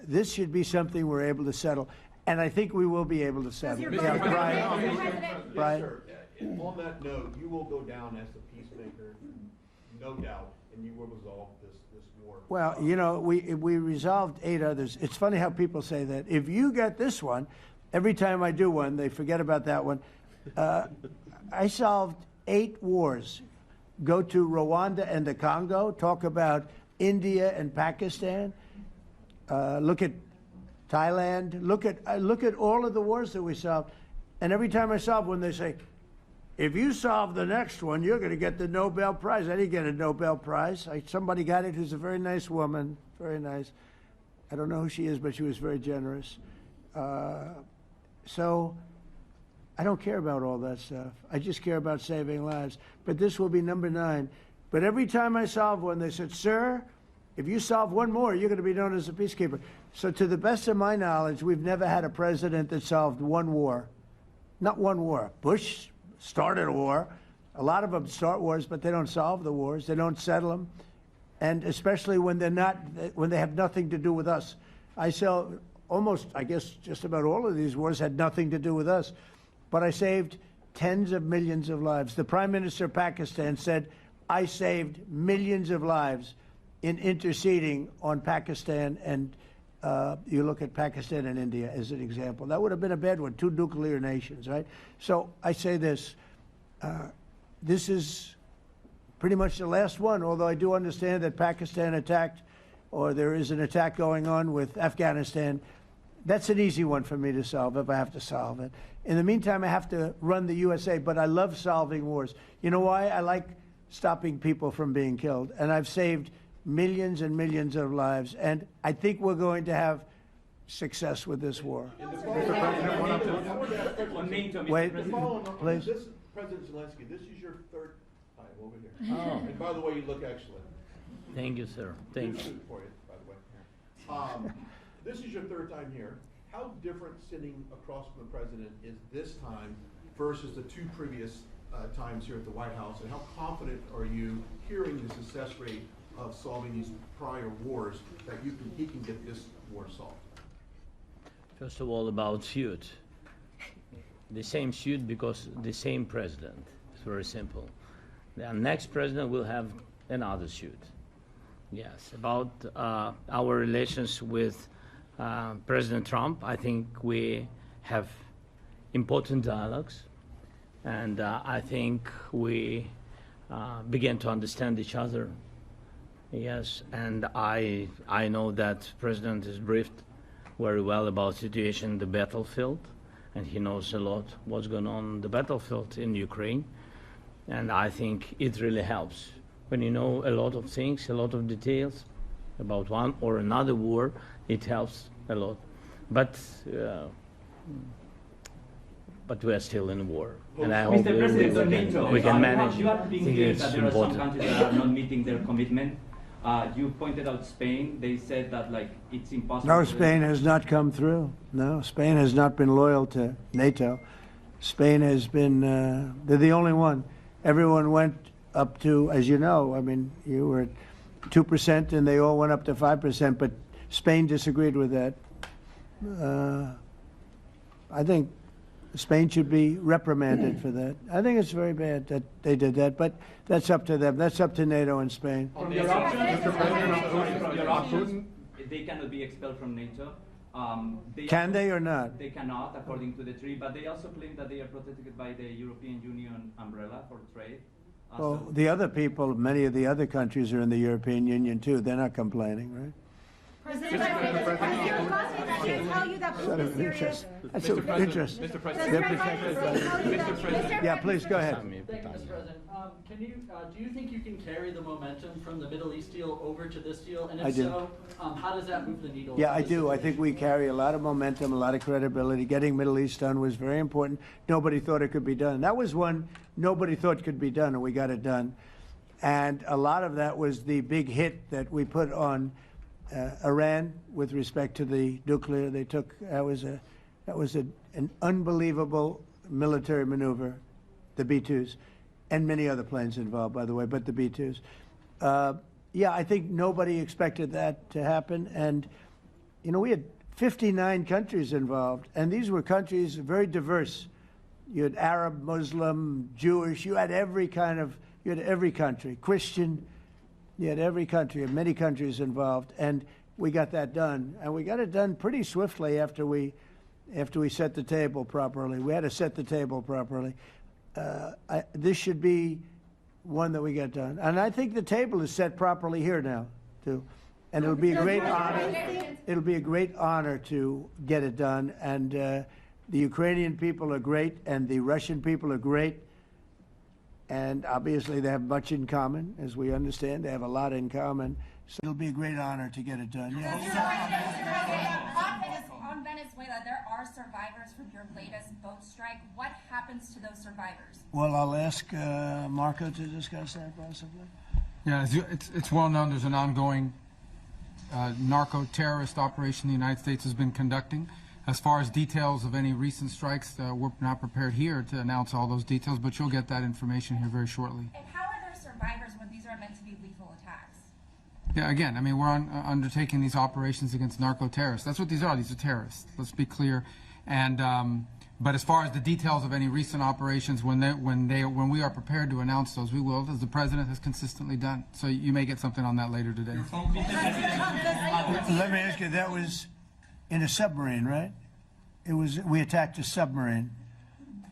This should be something we're able to settle, and I think we will be able to settle. Brian? On that note, you will go down as the peacemaker, no doubt, and you will resolve this war. Well, we resolved 8 others. It's funny how people say that. If you get this one, every time I do one, they forget about that one. I solved 8 wars. Go to Rwanda and the Congo, talk about India and Pakistan, look at Thailand, look at all of the wars that we solved. And every time I solve one, they say, if you solve the next one, you're going to get the Nobel Prize. I didn't get a Nobel Prize. Somebody got it who's a very nice woman, very nice. I don't know who she is, but she was very generous. So I don't care about all that stuff. I just care about saving lives. But this will be number 9. But every time I solve one, they said, sir, if you solve one more, you're going to be known as a peacekeeper. So to the best of my knowledge, we've never had a president that solved one war. Not one war. Bush started a war. A lot of them start wars, but they don't solve the wars. They don't settle them. And especially when they have nothing to do with us. I saw almost, I guess, just about all of these wars had nothing to do with us. But I saved tens of millions of lives. The Prime Minister of Pakistan said, I saved millions of lives in interceding on Pakistan, and you look at Pakistan and India as an example. That would have been a bad one, 2 nuclear nations, right? So I say this, this is pretty much the last one, although I do understand that Pakistan attacked, or there is an attack going on with Afghanistan. That's an easy one for me to solve if I have to solve it. In the meantime, I have to run the USA, but I love solving wars. You know why? I like stopping people from being killed, and I've saved millions and millions of lives, and I think we're going to have success with this war. Wait, please. This, President Zelensky, this is your 3rd time over here. Oh. And by the way, you look excellent. Thank you, sir. Thank you. For you, by the way. This is your 3rd time here. How different sitting across from the president is this time versus the 2 previous times here at the White House, and how confident are you hearing the success rate of solving these prior wars that he can get this war solved? First of all, about suit. The same suit because the same president. It's very simple. The next president will have another suit. Yes, about our relations with President Trump, I think we have important dialogues, and I think we begin to understand each other. Yes, and I know that President is briefed very well about situation in the battlefield, and he knows a lot what's going on the battlefield in Ukraine, and I think it really helps when you know a lot of things, a lot of details about one or another war. It helps a lot, but we are still in war, and I hope we can manage. You are being clear that there are some countries that are not meeting their commitment. You pointed out Spain. They said that it's impossible. No, Spain has not come through. No, Spain has not been loyal to NATO. Spain has been, they're the only one. Everyone went up to, as you know, I mean, you were at 2% and they all went up to 5%, but Spain disagreed with that. I think Spain should be reprimanded for that. I think it's very bad that they did that, but that's up to them. That's up to NATO and Spain. They cannot be expelled from NATO. Can they or not? They cannot, according to the treaty, but they also claim that they are protected by the European Union umbrella for trade. Well, the other people, many of the other countries are in the European Union too. They're not complaining, right? President, tell you that Out of interest. That's of interest. Mr. They're President. protected by- Yeah, please go ahead. Thank you, Mr. President. Do you think you can carry the momentum from the Middle East deal over to this deal? And I if do. so, how does that move the needle? Yeah, I do. I think we carry a lot of momentum, a lot of credibility. Getting Middle East done was very important. Nobody thought it could be done. That was one nobody thought could be done, and we got it done. And a lot of that was the big hit that we put on Iran with respect to the nuclear. They took, that was an unbelievable military maneuver, the B-2s, and many other planes involved, by the way, but the B-2s. Yeah, I think nobody expected that to happen. And, you know, we had 59 countries involved, and these were countries very diverse. You had Arab, Muslim, Jewish, you had every country, Christian, you had every country, many countries involved, and we got that done. And we got it done pretty swiftly after we after we set the table properly. We had to set the table properly. This should be one that we get done. And I think the table is set properly here now, too. And it'll be a great honor. It'll be a great honor to get it done. And the Ukrainian people are great, and the Russian people are great. And obviously they have much in common, as we understand. They have a lot in common. So it'll be a great honor to get it done. On Venezuela, there are survivors from your latest boat strike. What happens to those survivors? Well, I'll ask Marco to discuss that possibly. Yeah, it's well known there's an ongoing narco-terrorist operation the United States has been conducting. As far as details of any recent strikes, we're not prepared here to announce all those details, but you'll get that information here very shortly. And how are there survivors when these are meant to be lethal attacks? Yeah, again, I mean, we're undertaking these operations against narco-terrorists. That's what these are. These are terrorists. Let's be clear. And but as far as the details of any recent operations, when we are prepared to announce those, we will, as the president has consistently done. So you may get something on that later today. Let me ask you, that was in a submarine, right? We attacked a submarine,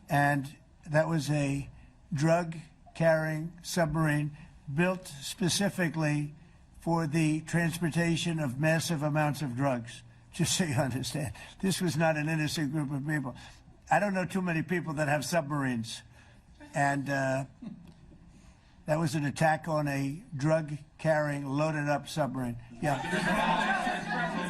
and that was a drug-carrying submarine built specifically for the transportation of massive amounts of drugs, just so you understand. This was not an innocent group of people. I don't know too many people that have submarines, and that was an attack on a drug-carrying, loaded-up submarine. Yeah.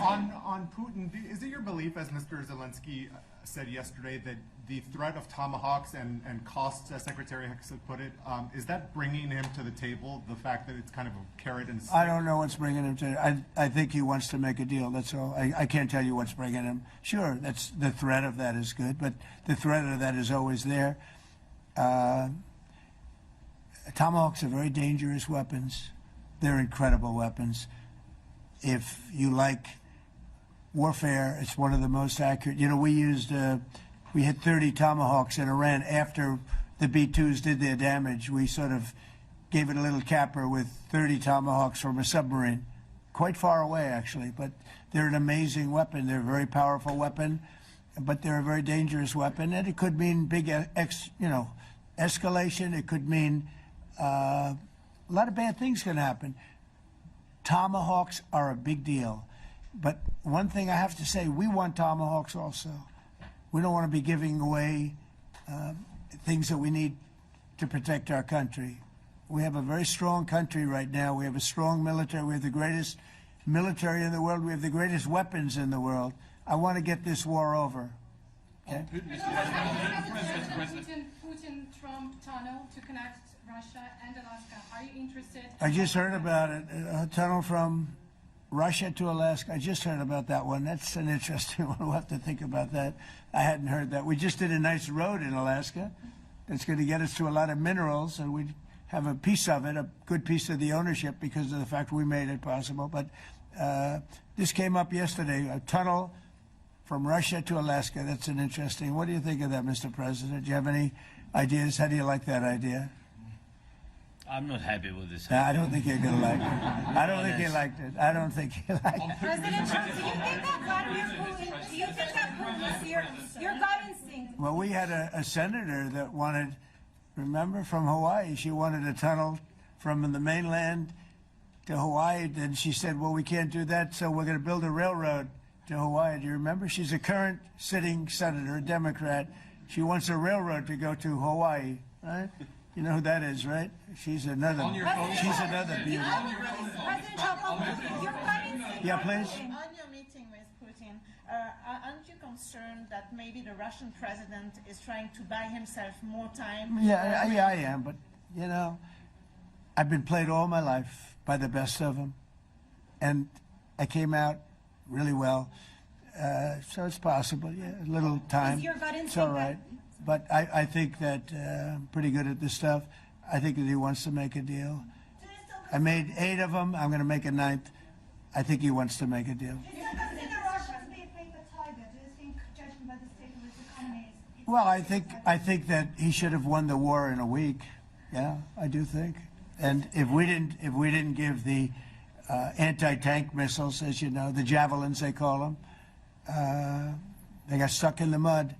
On Putin, is it your belief, as Mr. Zelensky said yesterday, that the threat of tomahawks and costs, as Secretary Hicks had put it, is that bringing him to the table, the fact that it's kind of a carrot and stick? I don't know what's bringing him to I think he wants to make a deal, that's all. I can't tell you what's bringing him. Sure, that's the threat of that is good, but the threat of that is always there. Tomahawks are very dangerous weapons. They're incredible weapons. If you like warfare, it's one of the most accurate. You know, we hit 30 Tomahawks in Iran after the B-2s did their damage. We sort of gave it a little capper with 30 Tomahawks from a submarine, quite far away actually, but they're an amazing weapon. They're a very powerful weapon, but they're a very dangerous weapon, and it could mean big, escalation. It could mean a lot of bad things can happen. Tomahawks are a big deal. But one thing I have to say, we want Tomahawks also. We don't want to be giving away things that we need to protect our country. We have a very strong country right now. We have a strong military. We have the greatest military in the world. We have the greatest weapons in the world. I want to get this war over. Okay? Putin-Trump tunnel to connect Russia and Alaska. Are you interested? I just heard about it. A tunnel from Russia to Alaska. I just heard about that one. That's an interesting one. We'll have to think about that. I hadn't heard that. We just did a nice road in Alaska that's going to get us to a lot of minerals, and we have a piece of it, a good piece of the ownership because of the fact we made it possible. But this came up yesterday, a tunnel from Russia to Alaska. That's an interesting. What do you think of that, Mr. President? Do you have any ideas? How do you like that idea? I'm not happy with this. I don't think you're going to like it. I don't think he liked it. I don't think he liked it. President Trump, do you think that Vladimir Putin, do you think that Putin is your gut instinct? Well, we had a senator that wanted, remember, from Hawaii, she wanted a tunnel from the mainland to Hawaii. Then she said, well, we can't do that, so we're going to build a railroad to Hawaii. Do you remember? She's a current sitting senator, a Democrat. She wants a railroad to go to Hawaii, right? You know who that is, right? She's another beauty. President Trump, Yeah, please. On your meeting with Putin, aren't you concerned that maybe the Russian president is trying to buy himself more time? Yeah, I am, but, you know, I've been played all my life by the best of them, and I came out really well, so it's possible, yeah, a little time. Is your gut it's instinct all right. But I think that I'm pretty good at this stuff. I think that he wants to make a deal. I made 8 of them. I'm going to make a 9th. I think he wants to make a deal. Well, I think that he should have won the war in a week. Yeah, I do think. And if we didn't give the anti-tank missiles, as you know, the javelins they call them, they got stuck in the mud.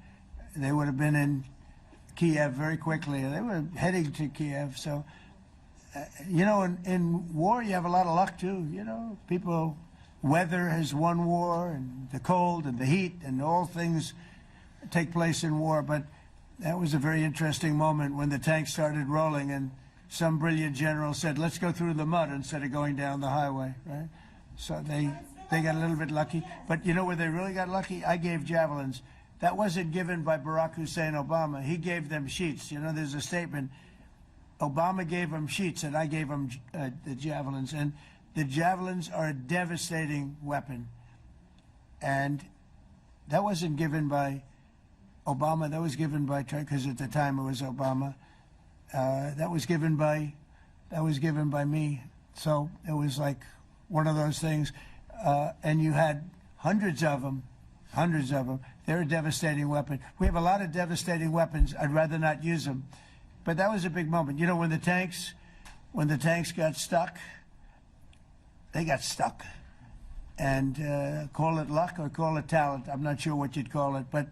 They would have been in Kiev very quickly. They were heading to Kiev. So, you know, in war, you have a lot of luck, too. You know, people, weather has won war, and the cold and the heat and all things take place in war. But that was a very interesting moment when the tanks started rolling and some brilliant general said, let's go through the mud instead of going down the highway, right? So they got a little bit lucky. But you know where they really got lucky? I gave javelins. That wasn't given by Barack Hussein Obama. He gave them sheets. You know, there's a statement. Obama gave them sheets and I gave them the javelins. And the javelins are a devastating weapon. And that wasn't given by Obama. That was given by, because at the time it was Obama. That was given by me. So it was like one of those things. And you had hundreds of them. They're a devastating weapon. We have a lot of devastating weapons. I'd rather not use them. But that was a big moment. You know, when the tanks got stuck, they got stuck. And call it luck or call it talent. I'm not sure what you'd call it, but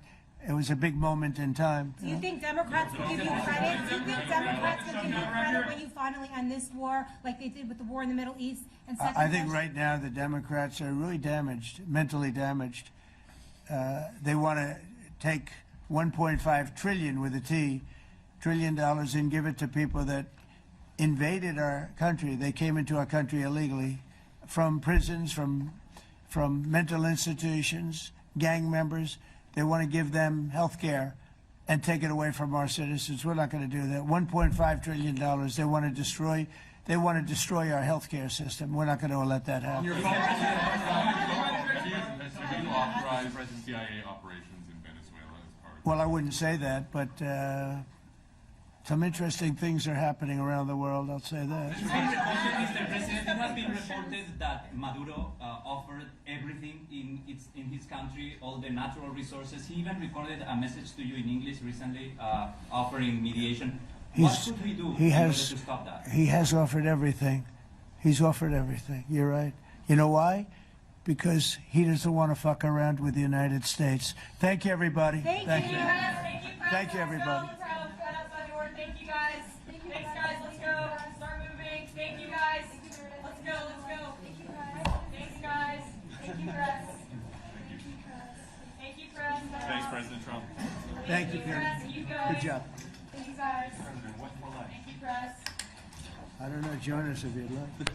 it was a big moment in time. Do you think Democrats will give you credit? Do you think Democrats will give you credit when you finally end this war, like they did with the war in the Middle East? And I think right now the Democrats are really damaged, mentally damaged. They want to take $1.5 trillion with a T, $1 trillion and give it to people that invaded our country. They came into our country illegally from prisons, from mental institutions, gang members. They want to give them health care and take it away from our citizens. We're not going to do that. $1.5 trillion they want to destroy. They want to destroy our health care system. We're not going to let that happen. Your phone authorize CIA operations in Venezuela as part of. Well, I wouldn't say that, but some interesting things are happening around the world, I'll say that. Mr. President, it has been reported that Maduro offered everything in his country, all the natural resources. He even recorded a message to you in English recently, offering mediation. What should we do in order to stop that? He has offered everything. He's offered everything. You're right. You know why? Because he doesn't want to fuck around with the United States. Thank you, everybody. Thank you. Thank you, everybody. Thank you, guys. Thanks, guys. Let's go. Start moving. Thank you, guys. Let's go. Thank you, guys. Thanks, guys. Thank you, press. Thank you, press. Thanks, President Trump. Thank you, Karen. Good job. Thank you, guys. Thank you, press. I don't know, join us if you'd like.